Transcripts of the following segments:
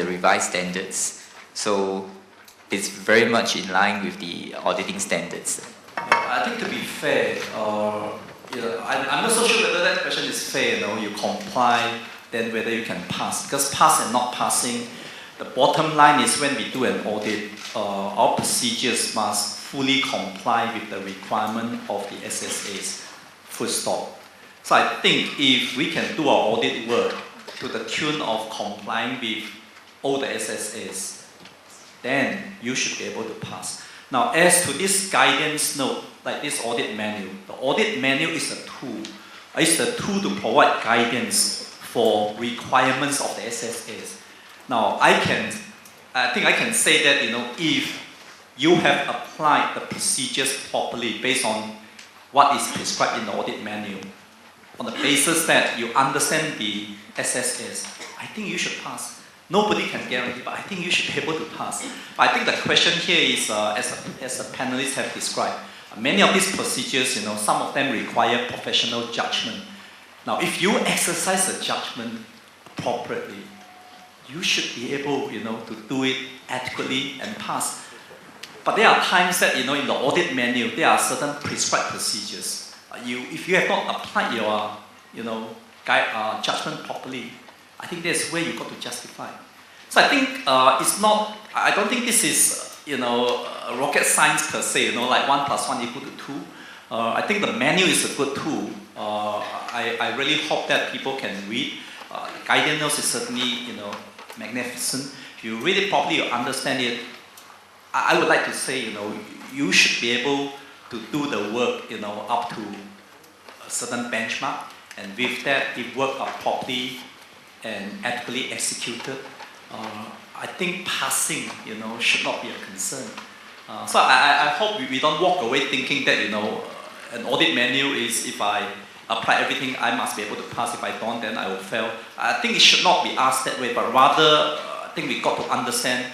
the revised standards. So it's very much in line with the auditing standards. I think to be fair, I'm not so sure whether that question is fair. You comply, then whether you can pass. Because pass and not passing, the bottom line is when we do an audit, our procedures must fully comply with the requirement of the SSAs. Full stop. So I think if we can do our audit work to the tune of complying with all the SSAs, then you should be able to pass. Now, as to this guidance note, like this audit manual, the audit manual is a tool. It's a tool to provide guidance for requirements of the SSAs. Now, I think I can say that, if you have applied the procedures properly based on what is prescribed in the audit manual, on the basis that you understand the SSAs, I think you should pass. Nobody can guarantee, but I think you should be able to pass. But I think the question here is, as the panelists have described, many of these procedures, some of them require professional judgment. Now, if you exercise the judgment appropriately, you should be able, to do it adequately and pass. But there are times that, in the audit manual, there are certain prescribed procedures. If you have not applied your, judgment properly, I think that's where you got to justify. So I think I don't think this is, rocket science per se, like 1 + 1 = 2. I think the manual is a good tool. I really hope that people can read. The guidance notes is certainly, magnificent. If you read it properly, you understand it. I would like to say, you should be able to do the work, up to a certain benchmark. And with that, if work are properly and adequately executed, I think passing, should not be a concern. So I hope we don't walk away thinking that, an audit manual is if I apply everything, I must be able to pass. If I don't, then I will fail. I think it should not be asked that way, but rather, I think we got to understand,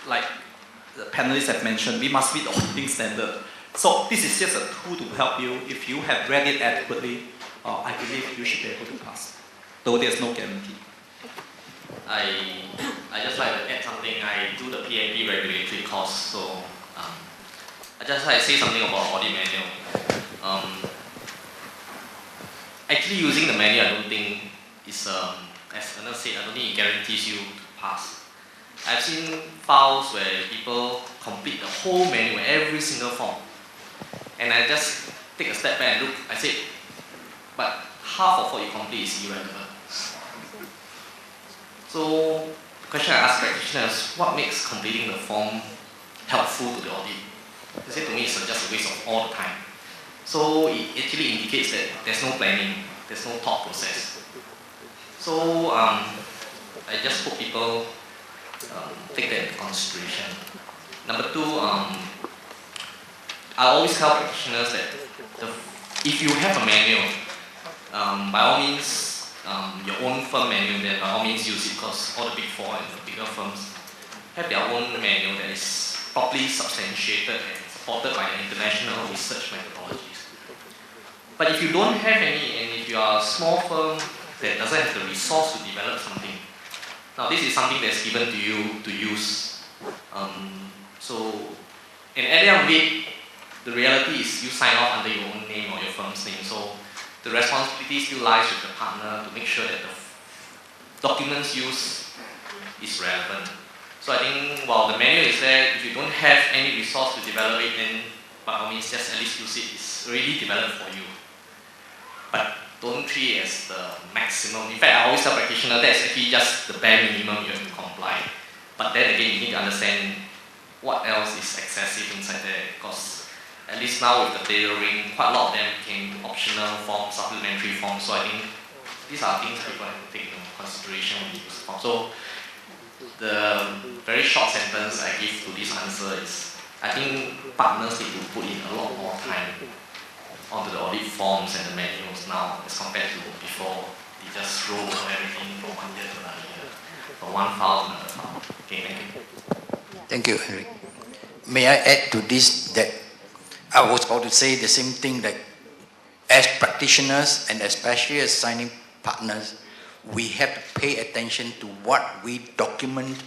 like the panelists have mentioned, we must meet the auditing standard. So this is just a tool to help you. If you have read it adequately, I believe you should be able to pass, though there's no guarantee. I just like to add something. I do the PMP regulatory course, so I just like to say something about audit manual. Actually, using the manual, I don't think is as Ernest said, I don't think it guarantees you to pass. I've seen files where people complete the whole manual, every single form, and I just take a step back and look. I said, but half of what you complete is irrelevant. So the question I ask practitioners, what makes completing the form helpful to the audit? They say to me it's just a waste of all the time. So it actually indicates that there's no planning, there's no thought process. So I just hope people take that into consideration. Number 2, I always tell practitioners that if you have a manual, by all means, your own firm manual, then by all means use it, because all the big 4 and the bigger firms have their own manual that is properly substantiated and supported by the international research methodologies. But if you don't have any, and if you are a small firm that doesn't have the resource to develop something, now this is something that's given to you to use. So, and at the end of it, the reality is you sign off under your own name or your firm's name. So the responsibility still lies with the partner to make sure that the documents used is relevant. So I think while the manual is there, if you don't have any resource to develop it, then by all means just at least use it. It's already developed for you. But don't treat it as the maximum. In fact, I always tell practitioners that's actually just the bare minimum you have to comply. But then again, you need to understand what else is excessive inside there, because at least now with the tailoring, quite a lot of them became optional forms, supplementary forms. So I think these are things people have to take into consideration when you use the form. So the very short sentence I give to this answer is, I think partners need to put in a lot more time onto the audit forms and the manuals now as compared to before. They just roll everything from one year to another year, from one file to another file. Okay, thank you. Thank you, Henry. May I add to this that I was about to say the same thing, that as practitioners and especially as signing partners, we have to pay attention to what we document